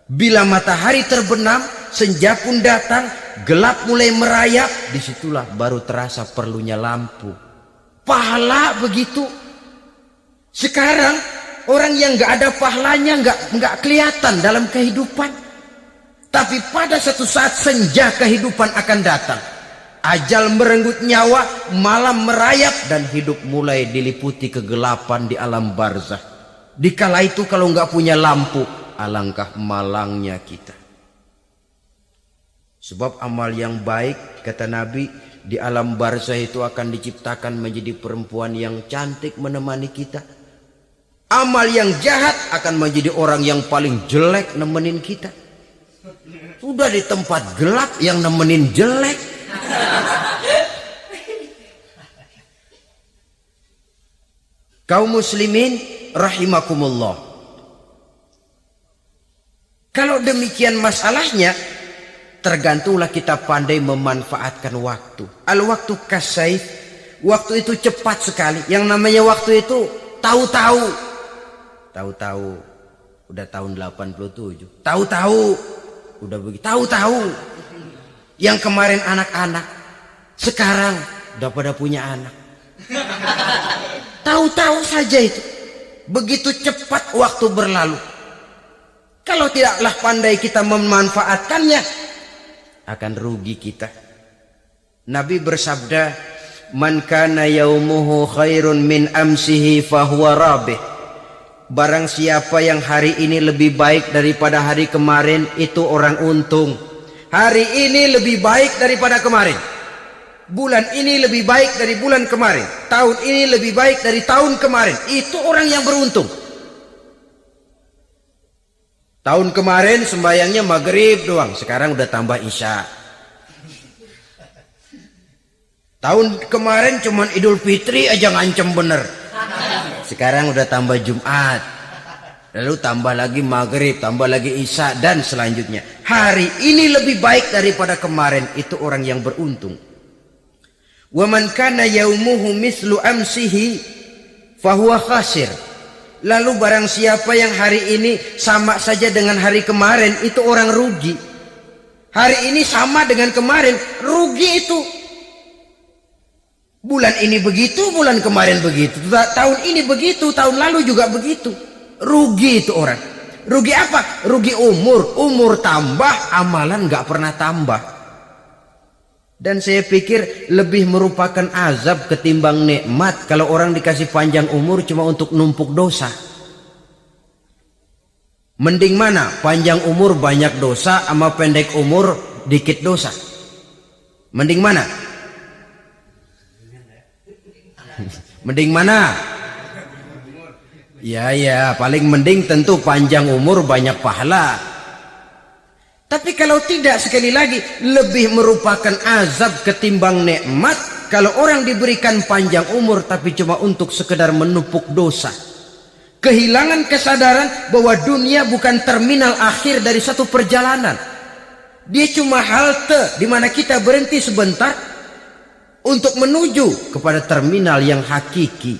Bila matahari terbenam, senja pun datang, gelap mulai merayap, disitulah baru terasa perlunya lampu. Pahala begitu. Sekarang orang yang nggak ada pahalanya nggak kelihatan dalam kehidupan. Tapi pada satu saat senja kehidupan akan datang. Ajal merenggut nyawa, malam merayap, dan hidup mulai diliputi kegelapan di alam barzah. Dikala itu kalau nggak punya lampu, alangkah malangnya kita. Sebab amal yang baik, kata Nabi, di alam barzah itu akan diciptakan menjadi perempuan yang cantik menemani kita. Amal yang jahat akan menjadi orang yang paling jelek nemenin kita. Sudah di tempat gelap yang nemenin jelek. Kaum muslimin rahimakumullah. Kalau demikian masalahnya, tergantunglah kita pandai memanfaatkan waktu. Al-waktu kasaif, waktu itu cepat sekali. Yang namanya waktu itu tahu-tahu. Tahu-tahu udah tahun 87. Tahu-tahu udah begitu. Tahu-tahu yang kemarin anak-anak, sekarang udah pada punya anak. Tahu-tahu saja itu. Begitu cepat waktu berlalu. Kalau tidaklah pandai kita memanfaatkannya, akan rugi kita. Nabi bersabda, "Man kana yaumuhu khairun min amsihi fahuwa rabih." Barang siapa yang hari ini lebih baik daripada hari kemarin, itu orang untung. Hari ini lebih baik daripada kemarin. Bulan ini lebih baik dari bulan kemarin. Tahun ini lebih baik dari tahun kemarin. Itu orang yang beruntung. Tahun kemarin sembayangnya maghrib doang, sekarang udah tambah isya. Tahun kemarin cuman Idul Fitri aja ngancem bener, sekarang udah tambah Jumat, lalu tambah lagi maghrib, tambah lagi isya, dan selanjutnya. Hari ini lebih baik daripada kemarin, itu orang yang beruntung. Wa man kana yaumuhu mislu amsihi fahuwa khasir. Lalu barang siapa yang hari ini sama saja dengan hari kemarin, itu orang rugi. Hari ini sama dengan kemarin, rugi itu. Bulan ini begitu, bulan kemarin begitu, tahun ini begitu, tahun lalu juga begitu. Rugi itu orang. Rugi apa? Rugi umur. Umur tambah, amalan gak pernah tambah. Dan saya pikir lebih merupakan azab ketimbang nikmat kalau orang dikasih panjang umur cuma untuk numpuk dosa. Mending mana? Panjang umur banyak dosa sama pendek umur dikit dosa? Mending mana? Mending mana? Ya, paling mending tentu panjang umur banyak pahala. Tapi kalau tidak, sekali lagi, lebih merupakan azab ketimbang nikmat kalau orang diberikan panjang umur tapi cuma untuk sekedar menumpuk dosa. Kehilangan kesadaran bahwa dunia bukan terminal akhir dari satu perjalanan. Dia cuma halte di mana kita berhenti sebentar untuk menuju kepada terminal yang hakiki.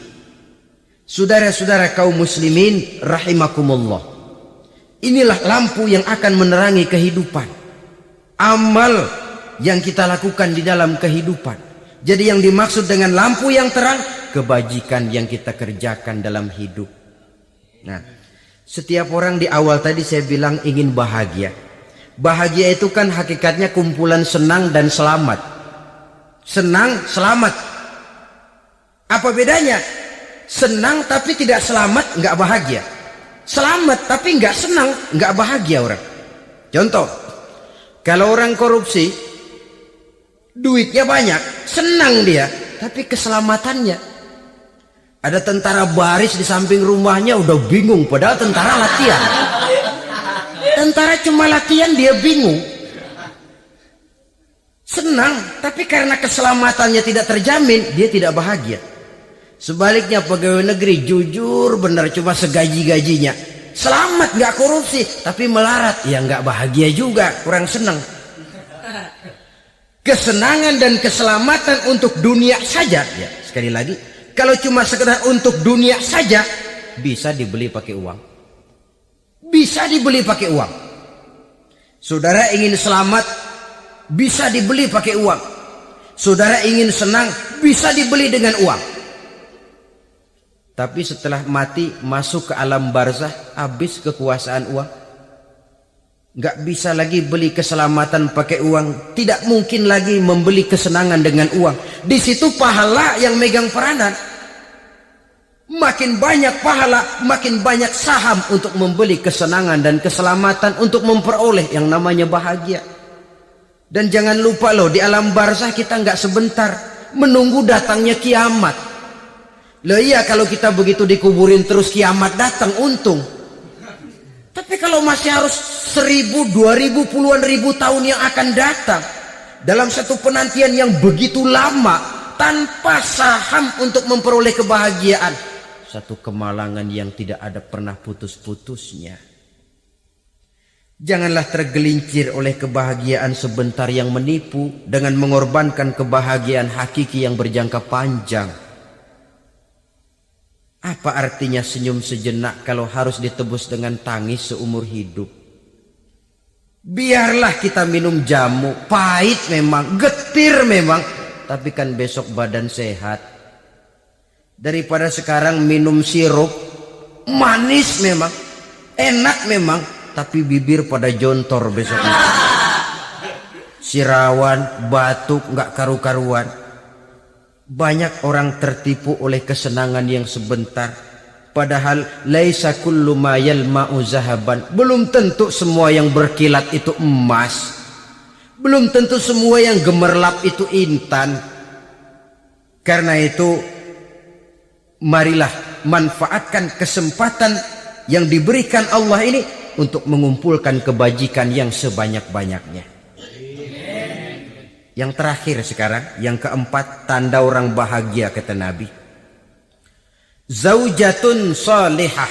Saudara-saudara kaum muslimin rahimakumullah. Inilah lampu yang akan menerangi kehidupan. Amal yang kita lakukan di dalam kehidupan. Jadi yang dimaksud dengan lampu yang terang, kebajikan yang kita kerjakan dalam hidup. Nah, setiap orang di awal tadi saya bilang ingin bahagia. Bahagia itu kan hakikatnya kumpulan senang dan selamat. Senang, selamat. Apa bedanya? Senang tapi tidak selamat, nggak bahagia. Selamat tapi nggak senang, nggak bahagia orang. Contoh, kalau orang korupsi, duitnya banyak, senang dia, tapi keselamatannya. Ada tentara baris di samping rumahnya udah bingung, padahal tentara latihan. Tentara cuma latihan, dia bingung. Senang, tapi karena keselamatannya tidak terjamin, dia tidak bahagia. Sebaliknya pegawai negeri jujur benar cuma segaji-gajinya, selamat nggak korupsi, tapi melarat, ya nggak bahagia juga, kurang senang. Kesenangan dan keselamatan untuk dunia saja, ya sekali lagi, kalau cuma sekedar untuk dunia saja, bisa dibeli pakai uang. Bisa dibeli pakai uang. Saudara ingin selamat, bisa dibeli pakai uang. Saudara ingin senang, bisa dibeli dengan uang. Tapi setelah mati, masuk ke alam barzah, habis kekuasaan uang. Nggak bisa lagi beli keselamatan pakai uang. Tidak mungkin lagi membeli kesenangan dengan uang. Di situ pahala yang megang peranan. Makin banyak pahala, makin banyak saham untuk membeli kesenangan dan keselamatan, untuk memperoleh yang namanya bahagia. Dan jangan lupa loh, di alam barzah kita nggak sebentar, menunggu datangnya kiamat. Loh iya, kalau kita begitu dikuburin terus kiamat datang, untung. Tapi kalau masih harus 1000, 2000, puluhan ribu tahun yang akan datang, dalam satu penantian yang begitu lama, tanpa saham untuk memperoleh kebahagiaan, satu kemalangan yang tidak ada pernah putus-putusnya. Janganlah tergelincir oleh kebahagiaan sebentar yang menipu dengan mengorbankan kebahagiaan hakiki yang berjangka panjang. Apa artinya senyum sejenak kalau harus ditebus dengan tangis seumur hidup? Biarlah kita minum jamu, pahit memang, getir memang, tapi kan besok badan sehat. Daripada sekarang minum sirup, manis memang, enak memang, tapi bibir pada jontor besoknya. Sirawan, batuk, nggak karu-karuan. Banyak orang tertipu oleh kesenangan yang sebentar. Padahal laisa kullu ma yalma'u zahaban. Belum tentu semua yang berkilat itu emas. Belum tentu semua yang gemerlap itu intan. Karena itu, marilah manfaatkan kesempatan yang diberikan Allah ini untuk mengumpulkan kebajikan yang sebanyak-banyaknya. Yang terakhir sekarang, yang keempat, tanda orang bahagia kata Nabi. Zaujatun salihah.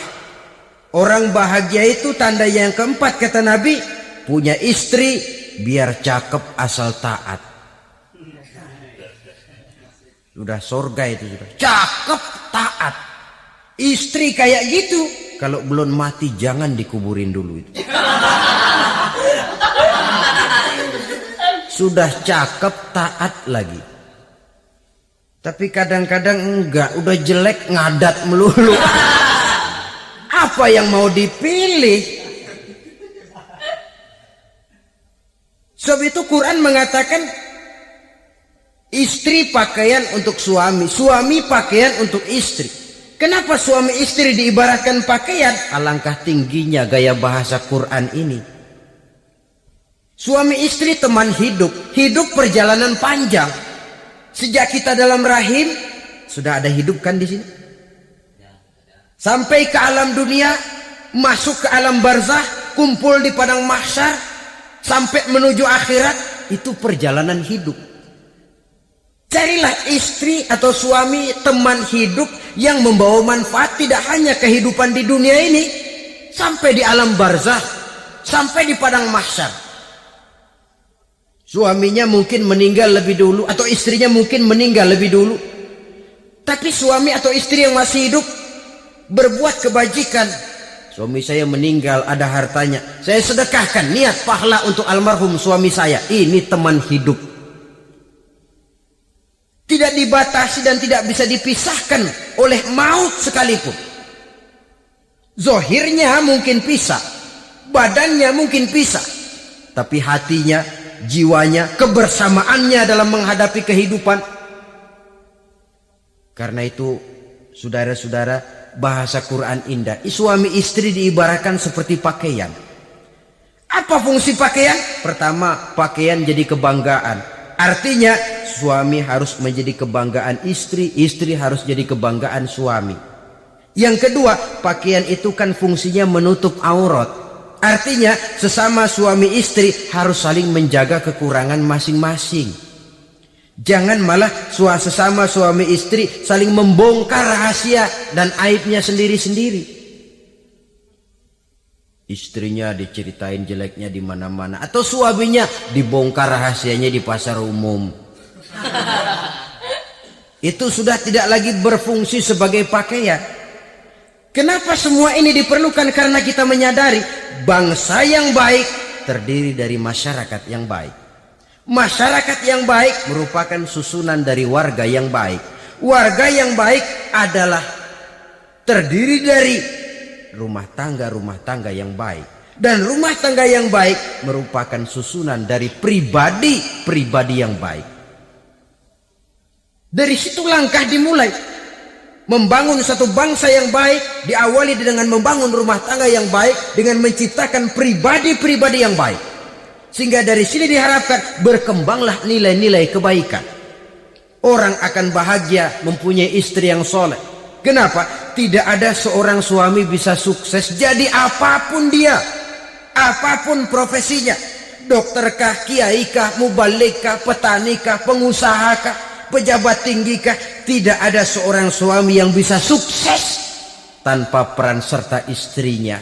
Orang bahagia itu tanda yang keempat kata Nabi, punya istri biar cakep asal taat. Sudah surga itu sudah. Cakep taat. Istri kayak gitu, kalau belum mati jangan dikuburin dulu itu. Sudah cakep taat lagi. Tapi kadang-kadang enggak, udah jelek ngadat melulu. Apa yang mau dipilih? Sebab itu Quran mengatakan istri pakaian untuk suami, suami pakaian untuk istri. Kenapa suami istri diibaratkan pakaian? Alangkah tingginya gaya bahasa Quran ini. Suami istri teman hidup, hidup perjalanan panjang. Sejak kita dalam rahim sudah ada hidup kan di sini. Sampai ke alam dunia, masuk ke alam barzah, kumpul di padang mahsyar, sampai menuju akhirat, itu perjalanan hidup. Carilah istri atau suami teman hidup yang membawa manfaat tidak hanya kehidupan di dunia ini, sampai di alam barzah, sampai di padang mahsyar. Suaminya mungkin meninggal lebih dulu, atau istrinya mungkin meninggal lebih dulu. Tapi suami atau istri yang masih hidup berbuat kebajikan. Suami saya meninggal, ada hartanya, saya sedekahkan, niat pahala untuk almarhum suami saya. Ini teman hidup. Tidak dibatasi dan tidak bisa dipisahkan oleh maut sekalipun. Zohirnya mungkin pisah, badannya mungkin pisah, tapi hatinya, jiwanya, kebersamaannya dalam menghadapi kehidupan. Karena itu, saudara-saudara, bahasa Quran indah. Suami istri diibaratkan seperti pakaian. Apa fungsi pakaian? Pertama, pakaian jadi kebanggaan. Artinya, suami harus menjadi kebanggaan istri, istri harus jadi kebanggaan suami. Yang kedua, pakaian itu kan fungsinya menutup aurat. Artinya sesama suami istri harus saling menjaga kekurangan masing-masing. Jangan malah sesama suami istri saling membongkar rahasia dan aibnya sendiri-sendiri. Istrinya diceritain jeleknya di mana-mana, atau suaminya dibongkar rahasianya di pasar umum. Itu sudah tidak lagi berfungsi sebagai pakaian. Kenapa semua ini diperlukan? Karena kita menyadari bangsa yang baik, terdiri dari masyarakat yang baik. Masyarakat yang baik merupakan susunan dari warga yang baik. Warga yang baik adalah terdiri dari rumah tangga yang baik. Dan rumah tangga yang baik merupakan susunan dari pribadi yang baik. Dari situ langkah dimulai. Membangun satu bangsa yang baik diawali dengan membangun rumah tangga yang baik, dengan menciptakan pribadi yang baik. Sehingga dari sini diharapkan berkembanglah nilai-nilai kebaikan. Orang akan bahagia mempunyai istri yang soleh. Kenapa? Tidak ada seorang suami bisa sukses jadi apapun dia, apapun profesinya, dokterkah, kiaikah, mubalikah, petanikah, pengusahakah, pejabat tinggikah, tidak ada seorang suami yang bisa sukses tanpa peran serta istrinya.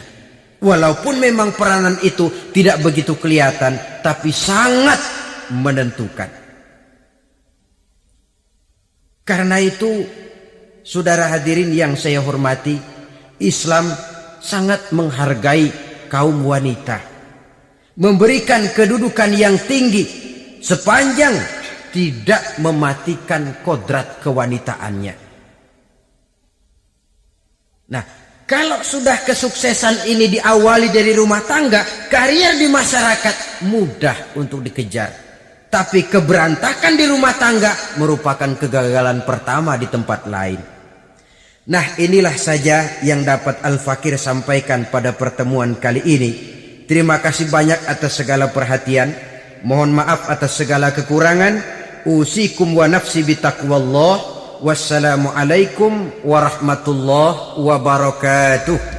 Walaupun memang peranan itu tidak begitu kelihatan, tapi sangat menentukan. Karena itu, saudara hadirin yang saya hormati, Islam sangat menghargai kaum wanita, memberikan kedudukan yang tinggi sepanjang tidak mematikan kodrat kewanitaannya. Nah, kalau sudah kesuksesan ini diawali dari rumah tangga, karier di masyarakat mudah untuk dikejar. Tapi keberantakan di rumah tangga merupakan kegagalan pertama di tempat lain. Nah, inilah saja yang dapat Al-Fakir sampaikan pada pertemuan kali ini. Terima kasih banyak atas segala perhatian. Mohon maaf atas segala kekurangan. Usikum wa nafsi bitaqwallah. Wassalamualaikum warahmatullahi wabarakatuh.